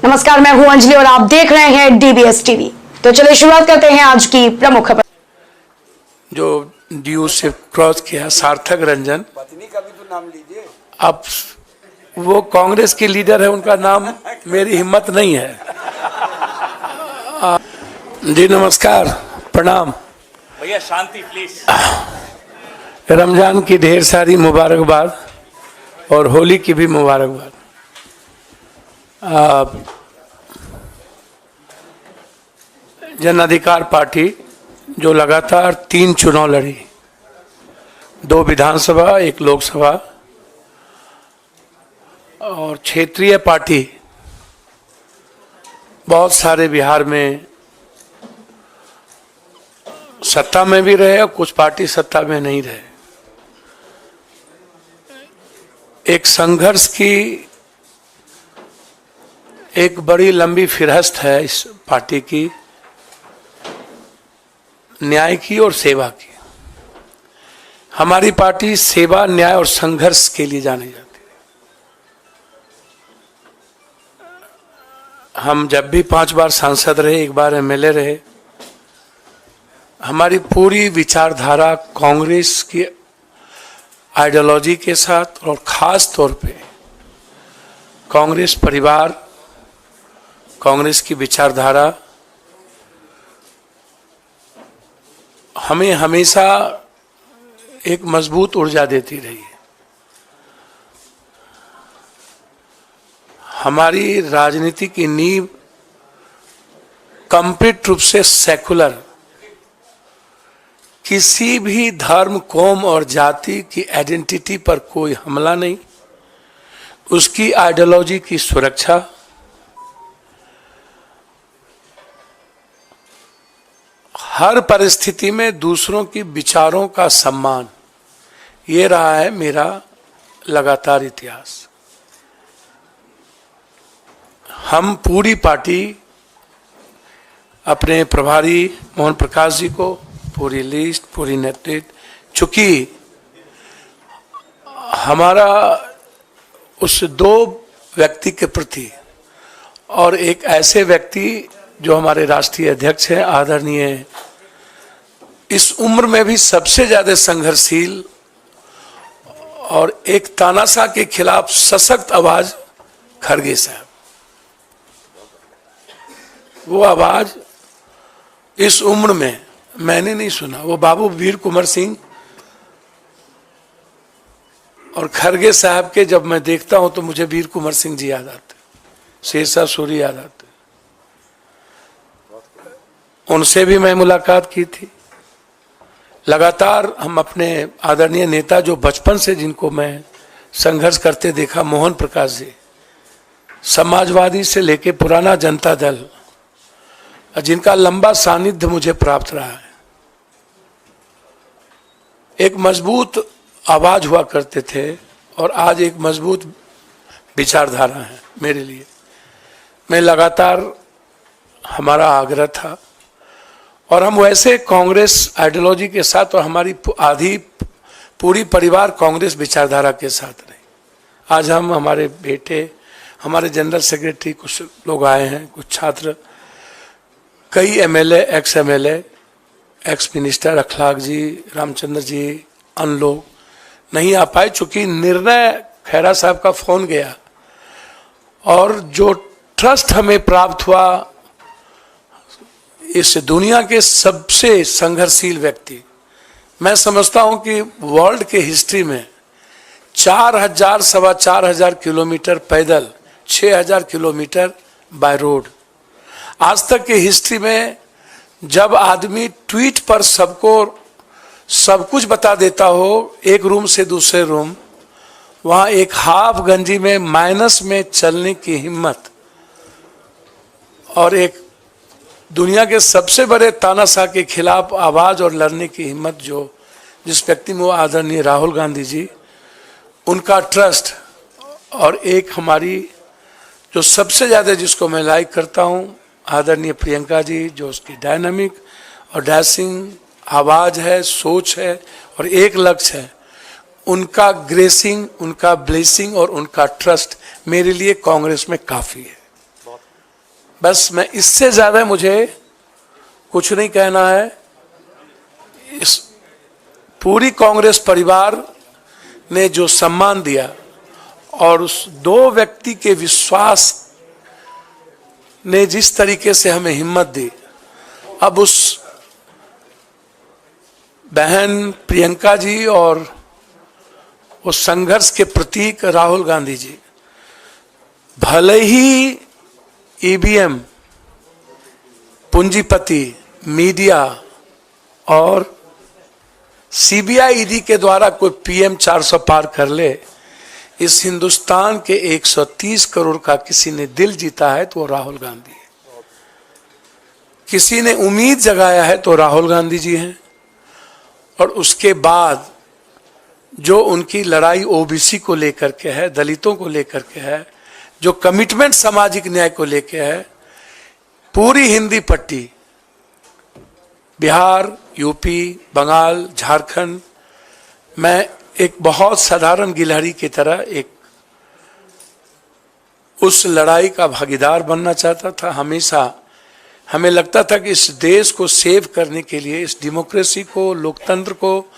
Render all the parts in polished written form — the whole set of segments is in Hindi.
नमस्कार, मैं हूं अंजलि और आप देख रहे हैं डीबीएस टीवी। तो चलिए शुरुआत करते हैं आज की प्रमुख खबर। जो ड्यू से क्रॉस किया सार्थक रंजन, पत्नी का भी तो नाम लीजिए। अब वो कांग्रेस के लीडर है, उनका नाम मेरी हिम्मत नहीं है। जी नमस्कार, प्रणाम भैया, शांति प्लीज। रमजान की ढेर सारी मुबारकबाद और होली की भी मुबारकबाद। जन अधिकार पार्टी जो लगातार 3 चुनाव लड़ी, 2 विधानसभा 1 लोकसभा, और क्षेत्रीय पार्टी बहुत सारे बिहार में सत्ता में भी रहे और कुछ पार्टी सत्ता में नहीं रहे। एक संघर्ष की एक बड़ी लंबी फिरहस्त है इस पार्टी की, न्याय की और सेवा की। हमारी पार्टी सेवा, न्याय और संघर्ष के लिए जानी जाती है। हम जब भी 5 बार सांसद रहे, 1 बार एमएलए रहे, हमारी पूरी विचारधारा कांग्रेस की आइडियोलॉजी के साथ और खास तौर पे कांग्रेस परिवार, कांग्रेस की विचारधारा हमें हमेशा एक मजबूत ऊर्जा देती रही है। हमारी राजनीति की नींव कंप्लीट रूप से सेकुलर, किसी भी धर्म, कौम और जाति की आइडेंटिटी पर कोई हमला नहीं, उसकी आइडियोलॉजी की सुरक्षा, हर परिस्थिति में दूसरों की विचारों का सम्मान, ये रहा है मेरा लगातार इतिहास। हम पूरी पार्टी अपने प्रभारी मोहन प्रकाश जी को पूरी लिस्ट, पूरी नेतृत्व, चूंकि हमारा उस 2 व्यक्ति के प्रति और एक ऐसे व्यक्ति जो हमारे राष्ट्रीय अध्यक्ष हैं, आदरणीय, इस उम्र में भी सबसे ज्यादा संघर्षशील और एक तानाशाह के खिलाफ सशक्त आवाज खड़गे साहब। वो आवाज इस उम्र में मैंने नहीं सुना। वो बाबू वीर कुंवर सिंह और खड़गे साहब के जब मैं देखता हूं तो मुझे वीर कुंवर सिंह जी याद आते, शेरशाह सूरी याद आते। उनसे भी मैं मुलाकात की थी। लगातार हम अपने आदरणीय नेता जो बचपन से जिनको मैं संघर्ष करते देखा, मोहन प्रकाश जी, समाजवादी से लेके पुराना जनता दल, जिनका लंबा सानिध्य मुझे प्राप्त रहा है, एक मजबूत आवाज हुआ करते थे और आज एक मजबूत विचारधारा है मेरे लिए। मैं लगातार, हमारा आग्रह था और हम वैसे कांग्रेस आइडियोलॉजी के साथ और हमारी आधी पूरी परिवार कांग्रेस विचारधारा के साथ रहे। आज हम, हमारे बेटे, हमारे जनरल सेक्रेटरी, कुछ लोग आए हैं, कुछ छात्र, कई MLA, ex MLA, ex minister अखलाक जी, रामचंद्र जी, अन्य लोग नहीं आ पाए चूंकि निर्णय खैरा साहब का फोन गया और जो ट्रस्ट हमें प्राप्त हुआ इस दुनिया के सबसे संघर्षशील व्यक्ति, मैं समझता हूं कि वर्ल्ड के हिस्ट्री में 4000 सवा 4000 किलोमीटर पैदल, 6000 किलोमीटर बाय रोड, आज तक की हिस्ट्री में जब आदमी ट्वीट पर सबको सब कुछ बता देता हो, एक रूम से दूसरे रूम, वहां एक हाफ गंजी में माइनस में चलने की हिम्मत और एक दुनिया के सबसे बड़े तानाशाह के खिलाफ आवाज और लड़ने की हिम्मत जो जिस व्यक्ति में, वो आदरणीय राहुल गांधी जी, उनका ट्रस्ट, और एक हमारी जो सबसे ज्यादा जिसको मैं लाइक करता हूं, आदरणीय प्रियंका जी, जो उसकी डायनामिक और डैशिंग आवाज है, सोच है और एक लक्ष्य है, उनका ग्रेसिंग, उनका ब्लेसिंग और उनका ट्रस्ट मेरे लिए कांग्रेस में काफी है। बस मैं इससे ज़्यादा मुझे कुछ नहीं कहना है। इस पूरी कांग्रेस परिवार ने जो सम्मान दिया और उस दो व्यक्ति के विश्वास ने जिस तरीके से हमें हिम्मत दी, अब उस बहन प्रियंका जी और उस संघर्ष के प्रतीक राहुल गांधी जी, भले ही ईवीएम, पूंजीपति, मीडिया और सीबीआई ईडी के द्वारा कोई पीएम 400 पार कर ले, इस हिंदुस्तान के 130 करोड़ का किसी ने दिल जीता है तो वो राहुल गांधी है। किसी ने उम्मीद जगाया है तो राहुल गांधी जी हैं। और उसके बाद जो उनकी लड़ाई ओबीसी को लेकर के है, दलितों को लेकर के है, जो कमिटमेंट सामाजिक न्याय को लेकर है, पूरी हिंदी पट्टी, बिहार, यूपी, बंगाल, झारखंड, मैं एक बहुत साधारण गिलहरी की तरह एक उस लड़ाई का भागीदार बनना चाहता था। हमेशा हमें लगता था कि इस देश को सेव करने के लिए, इस डेमोक्रेसी को, लोकतंत्र को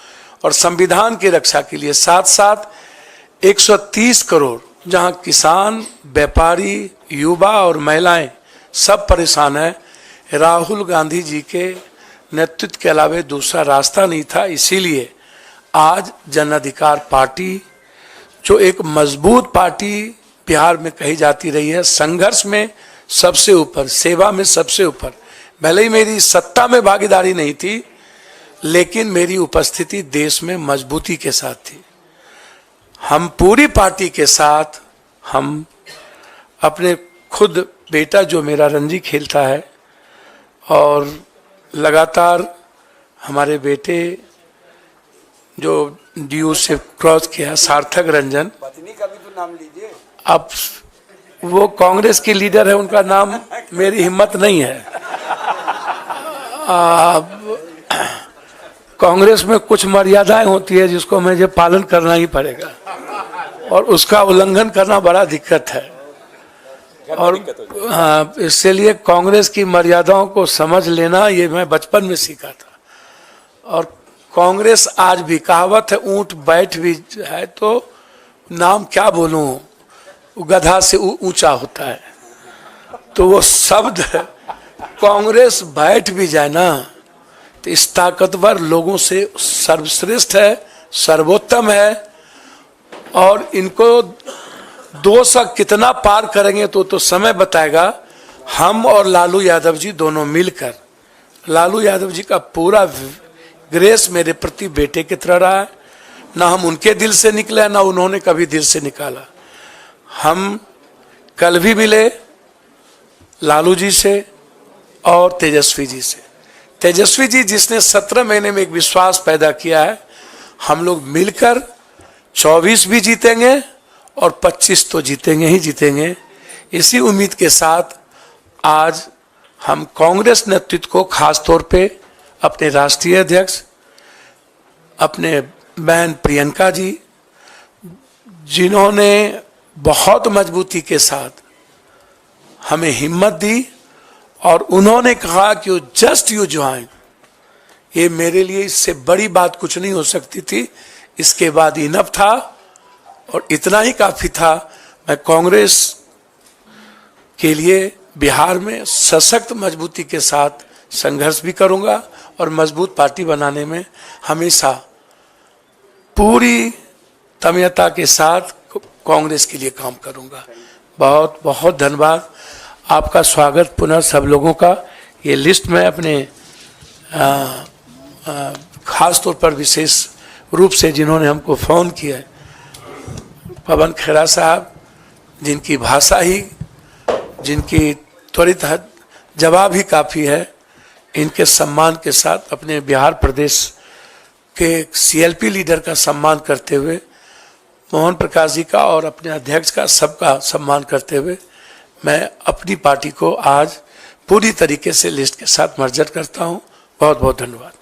और संविधान की रक्षा के लिए साथ साथ 130 करोड़, जहां किसान, व्यापारी, युवा और महिलाएं सब परेशान है, राहुल गांधी जी के नेतृत्व के अलावा दूसरा रास्ता नहीं था। इसीलिए आज जन अधिकार पार्टी, जो एक मजबूत पार्टी बिहार में कही जाती रही है, संघर्ष में सबसे ऊपर, सेवा में सबसे ऊपर, भले ही मेरी सत्ता में भागीदारी नहीं थी, लेकिन मेरी उपस्थिति देश में मजबूती के साथ थी। हम पूरी पार्टी के साथ, हम अपने खुद बेटा जो मेरा रणजी खेलता है और लगातार हमारे बेटे जो डीयू से क्रॉस किया, सार्थक रंजन, पत्नी का भी तो नाम लीजिए। अब वो कांग्रेस की लीडर है, उनका नाम मेरी हिम्मत नहीं है। कांग्रेस में कुछ मर्यादाएं होती है जिसको मुझे पालन करना ही पड़ेगा और उसका उल्लंघन करना बड़ा दिक्कत है। और हाँ, इसलिए कांग्रेस की मर्यादाओं को समझ लेना ये मैं बचपन में सीखा था। और कांग्रेस आज भी, कहावत है, ऊंट बैठ भी है तो नाम क्या बोलूं, गधा से ऊंचा होता है। तो वो शब्द कांग्रेस बैठ भी जाए ना तो इस ताकतवर लोगों से सर्वश्रेष्ठ है, सर्वोत्तम है। और इनको 200 कितना पार करेंगे तो समय बताएगा। हम और लालू यादव जी दोनों मिलकर, लालू यादव जी का पूरा ग्रेस मेरे प्रति बेटे की तरह रहा है। ना हम उनके दिल से निकले, ना उन्होंने कभी दिल से निकाला। हम कल भी मिले लालू जी से और तेजस्वी जी से। तेजस्वी जी जिसने 17 महीने में एक विश्वास पैदा किया है, हम लोग मिलकर 24 भी जीतेंगे और 25 तो जीतेंगे ही जीतेंगे। इसी उम्मीद के साथ आज हम कांग्रेस नेतृत्व को, खास तौर पे अपने राष्ट्रीय अध्यक्ष, अपने बहन प्रियंका जी, जिन्होंने बहुत मजबूती के साथ हमें हिम्मत दी और उन्होंने कहा कि जस्ट यू ज्वाइन, ये मेरे लिए इससे बड़ी बात कुछ नहीं हो सकती थी। इसके बाद इनफ था और इतना ही काफी था। मैं कांग्रेस के लिए बिहार में सशक्त मजबूती के साथ संघर्ष भी करूंगा और मजबूत पार्टी बनाने में हमेशा पूरी तन्मयता के साथ कांग्रेस के लिए काम करूंगा। बहुत बहुत धन्यवाद। आपका स्वागत पुनः सब लोगों का। ये लिस्ट में अपने खास तौर पर विशेष रूप से जिन्होंने हमको फ़ोन किया है, पवन खेरा साहब, जिनकी भाषा ही, जिनकी त्वरित जवाब ही काफ़ी है, इनके सम्मान के साथ अपने बिहार प्रदेश के सीएलपी लीडर का सम्मान करते हुए, मोहन प्रकाश जी का और अपने अध्यक्ष का, सबका सम्मान करते हुए मैं अपनी पार्टी को आज पूरी तरीके से लिस्ट के साथ मर्जर करता हूं। बहुत बहुत धन्यवाद।